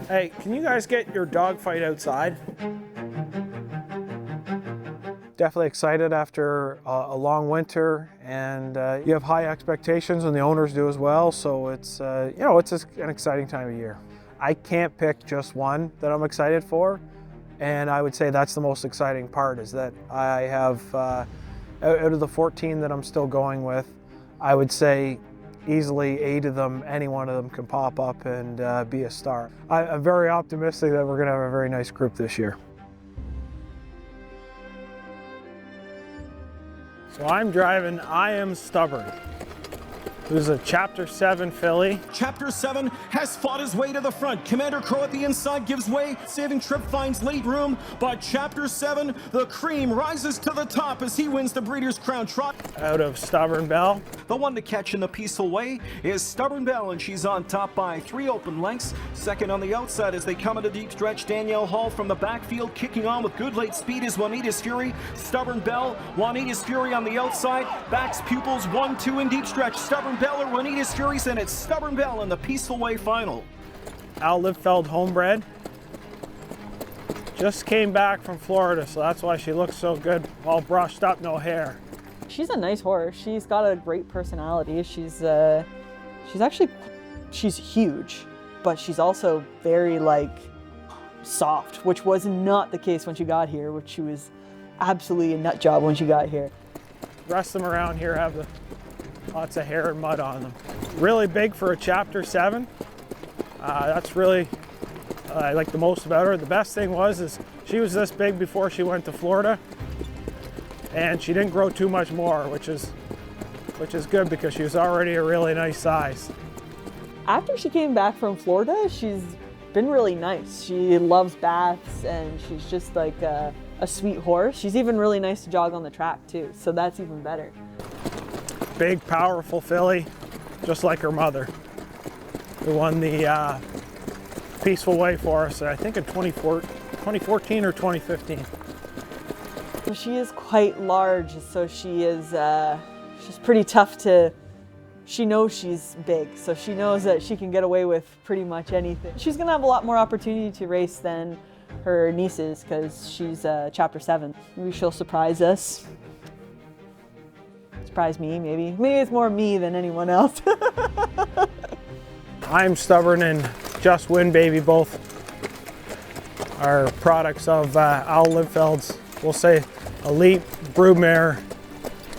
Hey, can you guys get your dog fight outside? Definitely excited after a long winter, and you have high expectations, and the owners do as well. So it's you know, it's an exciting time of year. I can't pick just one that I'm excited for, and I would say that's the most exciting part, is that I have out of the 14 that I'm still going with, I would say easily 8 of them, any one of them can pop up and be a star. I'm very optimistic that we're going to have a very nice group this year. So I'm driving I Am Stubborn, who's a Chapter 7 filly. Chapter 7 has fought his way to the front. Commander Crow at the inside gives way. Saving Trip finds late room, but Chapter 7, the cream, rises to the top as he wins the Breeders' Crown Trot. Out of Stubborn Belle. The one to catch in the peaceful way is Stubborn Belle, and she's on top by 3 open lengths. Second on the outside as they come into deep stretch, Danielle Hall from the backfield, kicking on with good late speed is Juanita's Fury. Stubborn Belle, Juanita's Fury on the outside. Bax Pupils 1-2 in deep stretch. Stubborn Belle or Juanita's Furies, and it's Stubborn Belle in the peaceful way final. Libfeld homebred. Just came back from Florida, so that's why she looks so good, all brushed up, no hair. She's a nice horse. She's got a great personality. She's huge, but she's also very soft, which was not the case when she got here, which she was absolutely a nut job when she got here. The rest of them around here have lots of hair and mud on them. Really big for a Chapter 7. That's really I like the most about her. The best thing is she was this big before she went to Florida, and she didn't grow too much more, which is good because she was already a really nice size. After she came back from Florida, she's been really nice. She loves baths, and she's just like a sweet horse. She's even really nice to jog on the track too, so that's even better. Big, powerful filly, just like her mother, who won the Peaceful Way for us, I think in 2014 or 2015. She is quite large, so she's pretty tough to, she knows she's big, so she knows that she can get away with pretty much anything. She's gonna have a lot more opportunity to race than her nieces because she's Chapter 7. Maybe she'll surprise us. Surprise me, maybe. Maybe it's more me than anyone else. I'm Stubborn and Just Win Baby both are products of Libfeld's, we'll say, elite broodmare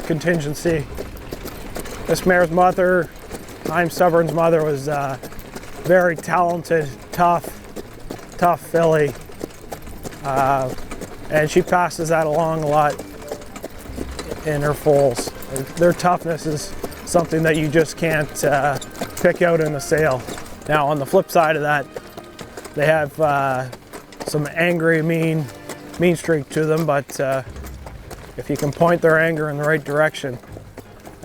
contingency. This mare's mother, I'm Stubborn's mother, was very talented, tough filly, and she passes that along a lot in her foals. Their toughness is something that you just can't pick out in a sale. Now on the flip side of that, they have some angry, mean streak to them, but if you can point their anger in the right direction,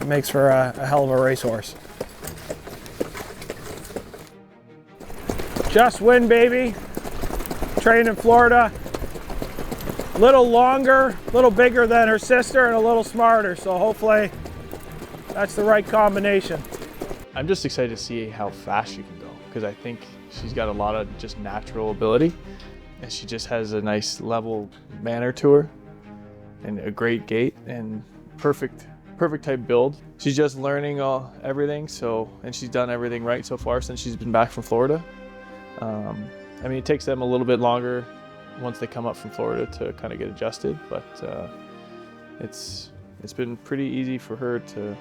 it makes for a hell of a racehorse. Just Win Baby, trained in Florida. Little longer, a little bigger than her sister, and a little smarter, so hopefully that's the right combination. I'm just excited to see how fast she can go, because I think she's got a lot of just natural ability, and she just has a nice level manner to her and a great gait and perfect type build. She's just learning everything, and she's done everything right so far since she's been back from Florida. I mean, it takes them a little bit longer once they come up from Florida to kind of get adjusted, but it's been pretty easy for her to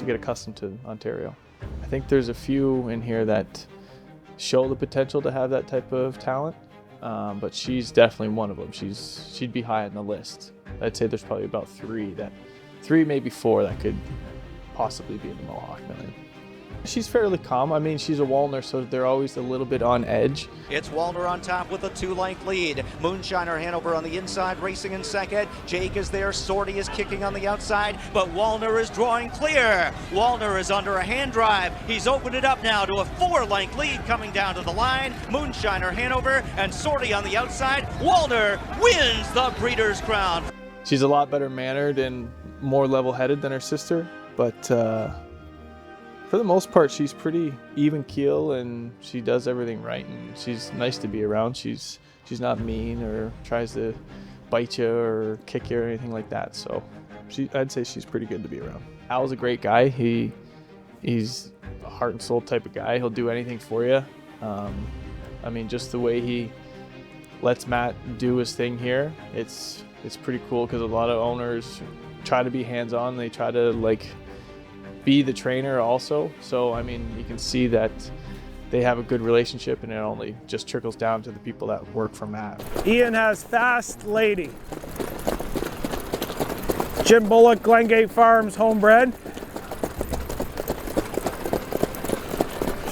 get accustomed to Ontario. I think there's a few in here that show the potential to have that type of talent, but she's definitely one of them. She'd be high on the list. I'd say there's probably about three, maybe 4 that could possibly be in the Mohawk Million. She's fairly calm. I mean, she's a Walner, so they're always a little bit on edge. It's Walner on top with a 2-length lead. Moonshiner Hanover on the inside, racing in second. Jake is there. Sortie is kicking on the outside, but Walner is drawing clear. Walner is under a hand drive. He's opened it up now to a 4-length lead coming down to the line. Moonshiner Hanover and Sortie on the outside. Walner wins the Breeders' Crown. She's a lot better mannered and more level-headed than her sister, but For the most part, she's pretty even keel and she does everything right, and she's nice to be around. She's not mean or tries to bite you or kick you or anything like that. So I'd say she's pretty good to be around. Al's a great guy. He's a heart and soul type of guy. He'll do anything for you. I mean, just the way he lets Matt do his thing here, it's pretty cool, because a lot of owners try to be hands-on. They try to like be the trainer also. So I mean, you can see that they have a good relationship, and it only just trickles down to the people that work for Matt. Ian has Fast Lady. Jim Bullock, Glengate Farms, homebred.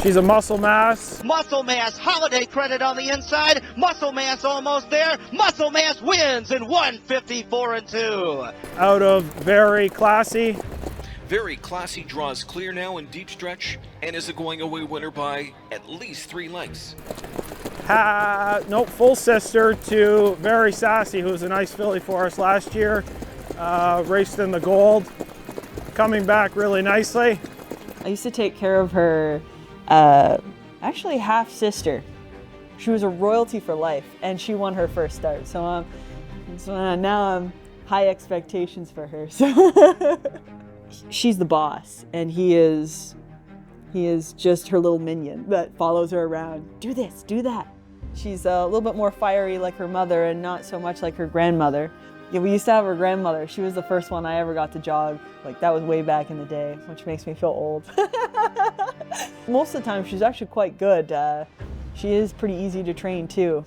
She's a muscle mass. Muscle Mass holiday credit on the inside. Muscle Mass almost there. Muscle Mass wins in 154-2. Out of Very Classy. Very Classy draws clear now in deep stretch and is a going away winner by at least 3 lengths. Nope, full sister to Very Sassy, who was a nice filly for us last year. Raced in the gold. Coming back really nicely. I used to take care of her actually half sister. She was a royalty for life, and she won her first start. So now I'm high expectations for her. So she's the boss, and he is just her little minion that follows her around. Do this, do that. She's a little bit more fiery like her mother, and not so much like her grandmother. Yeah, we used to have her grandmother. She was the first one I ever got to jog. Like, that was way back in the day, which makes me feel old. Most of the time, she's actually quite good. She is pretty easy to train too.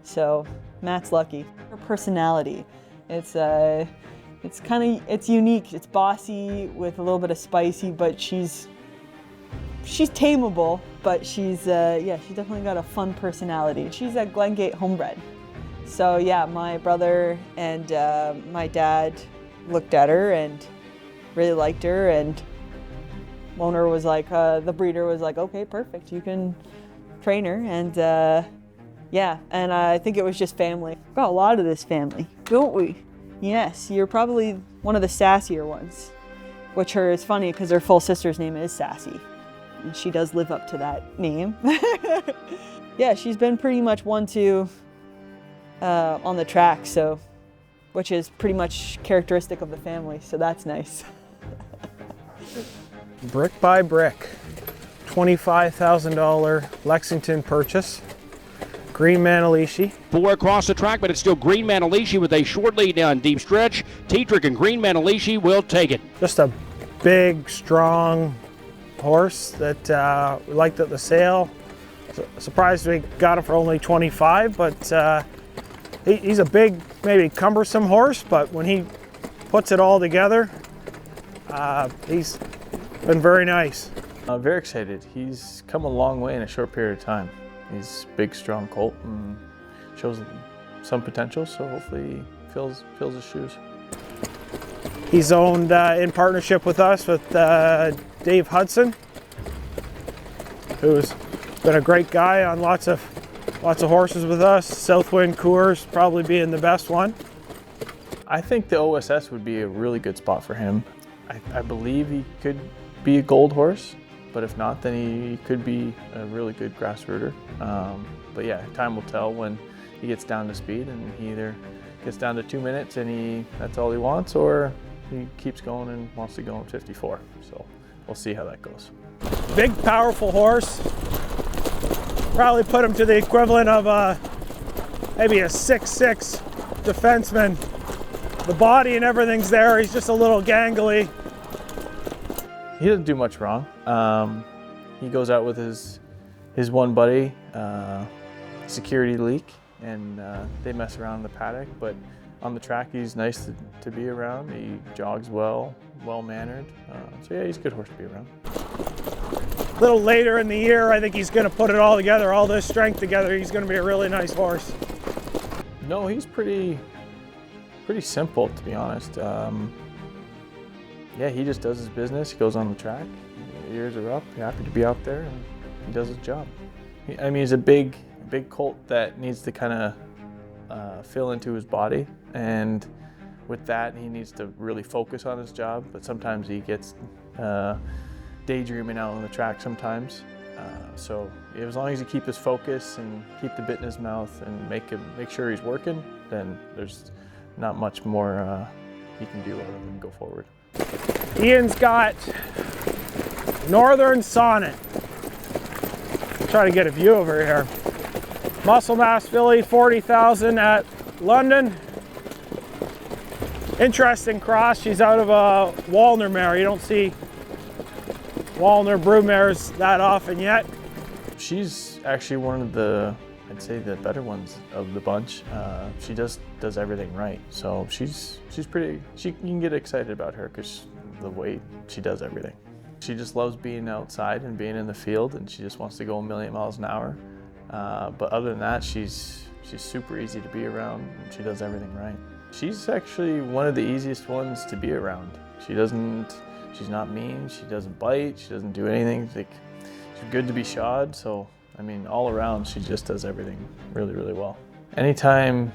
So Matt's lucky. Her personality, it's unique. It's bossy with a little bit of spicy, but she's tameable. But she's definitely got a fun personality. She's a Glengate homebred. So yeah, my brother and my dad looked at her and really liked her, and Walner was like, the breeder was like, okay, perfect, you can train her. And yeah, and I think it was just family. We've got a lot of this family, don't we? Yes, you're probably one of the sassier ones, which is funny because her full sister's name is Sassy, and she does live up to that name. Yeah, she's been pretty much 1-2 on the track, so, which is pretty much characteristic of the family, so that's nice. Brick by brick. $25,000 Lexington purchase. Green Manalishi. 4 across the track, but it's still Green Manalishi with a short lead down deep stretch. Tetrick and Green Manalishi will take it. Just a big, strong horse that we liked at the sale. Surprised we got him for only 25, but he's a big, maybe cumbersome horse, but when he puts it all together, he's been very nice. I'm very excited. He's come a long way in a short period of time. He's a big, strong colt and shows some potential, so hopefully he fills his shoes. He's owned in partnership with us with Dave Hudson, who's been a great guy on lots of horses with us. Southwind Coors probably being the best one. I think the OSS would be a really good spot for him. I believe he could be a gold horse, but if not, then he could be a really good grass rooter. But yeah, time will tell when he gets down to speed, and he either gets down to 2 minutes and that's all he wants, or he keeps going and wants to go in 54. So we'll see how that goes. Big, powerful horse. Probably put him to the equivalent of maybe a 6'6" defenseman. The body and everything's there. He's just a little gangly. He doesn't do much wrong. He goes out with his one buddy, Security Leak, and they mess around in the paddock, but on the track he's nice to be around. He jogs well-mannered. So yeah, he's a good horse to be around. A little later in the year, I think he's going to put it all together, all this strength together. He's going to be a really nice horse. No, he's pretty simple, to be honest. Yeah, he just does his business. He goes on the track. Ears are up. Happy to be out there, and he does his job. I mean, he's a big colt that needs to kind of fill into his body, and with that, he needs to really focus on his job. But sometimes he gets daydreaming out on the track sometimes. So as long as you keep his focus and keep the bit in his mouth and make sure he's working, then there's not much more he can do other than go forward. Ian's got Northern Sonnet. Try to get a view over here. Muscle mass filly, 40,000 at London. Interesting cross. She's out of a Walner mare. You don't see Walner brood mares that often yet. She's actually one of the, I'd say, the better ones of the bunch. She does everything right. So she's pretty. You can get excited about her because the way she does everything. She just loves being outside and being in the field, and she just wants to go a million miles an hour. But other than that, she's super easy to be around, and she does everything right. She's actually one of the easiest ones to be around. She's not mean, she doesn't bite, she doesn't do anything. She's good to be shod, so I mean, all around, she just does everything really, really well. Anytime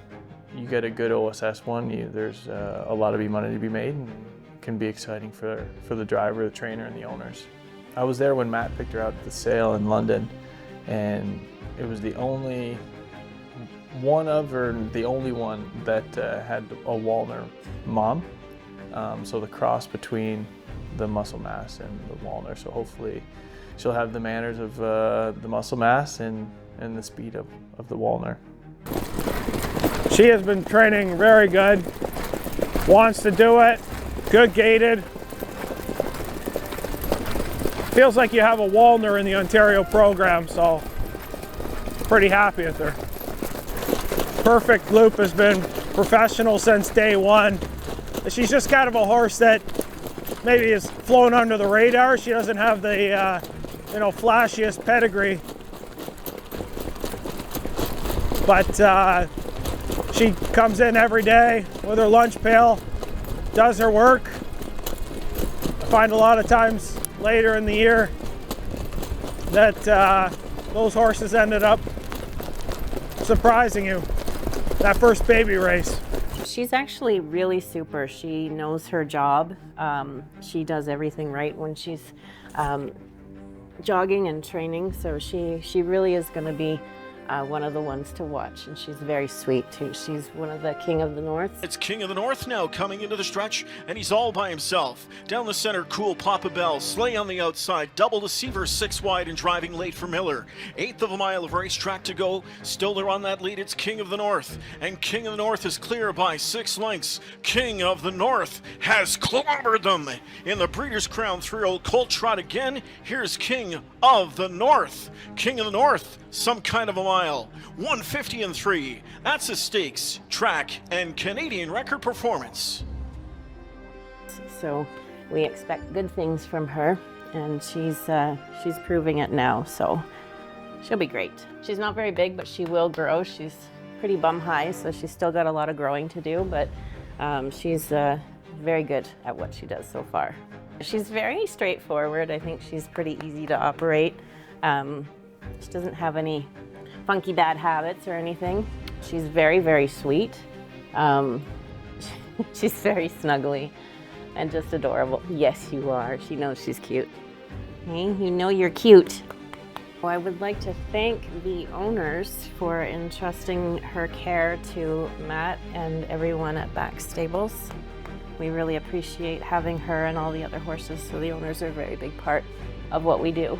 you get a good OSS one, there's a lot of money to be made, and it can be exciting for the driver, the trainer, and the owners. I was there when Matt picked her out at the sale in London, and it was the only one that had a Walner mom. So the cross between the muscle mass and the Walner. So hopefully she'll have the manners of the muscle mass and the speed of the Walner. She has been training very good, wants to do it, good gaited. Feels like you have a Walner in the Ontario program, so pretty happy with her. Perfect Loop has been professional since day one. She's just kind of a horse that maybe is flown under the radar. She doesn't have the flashiest pedigree, but she comes in every day with her lunch pail, does her work. I find a lot of times later in the year that those horses ended up surprising you. That first baby race. She's actually really super. She knows her job. She does everything right when she's jogging and training, so she really is going to be one of the ones to watch, and she's very sweet too. She's one of the King of the North. It's King of the North now coming into the stretch, and he's all by himself. Down the center, Cool Papa Bell, Slay on the outside, Double Deceiver 6 wide and driving late for Miller. 1/8 of a mile of racetrack to go. Still they're on that lead. It's King of the North, and King of the North is clear by 6 lengths. King of the North has clobbered them in the Breeders' Crown 3-year-old colt trot again. Here's King of the North. King of the North, some kind of a mile. 150 and 3. That's a stakes, track, and Canadian record performance. So we expect good things from her, and she's proving it now, so she'll be great. She's not very big, but she will grow. She's pretty bum high, so she's still got a lot of growing to do, but she's very good at what she does so far. She's very straightforward. I think she's pretty easy to operate. She doesn't have any funky bad habits or anything. She's very, very sweet. She's very snuggly and just adorable. Yes, you are. She knows she's cute. Hey, you know you're cute. Well, I would like to thank the owners for entrusting her care to Matt and everyone at Bax Stables. We really appreciate having her and all the other horses, so the owners are a very big part of what we do.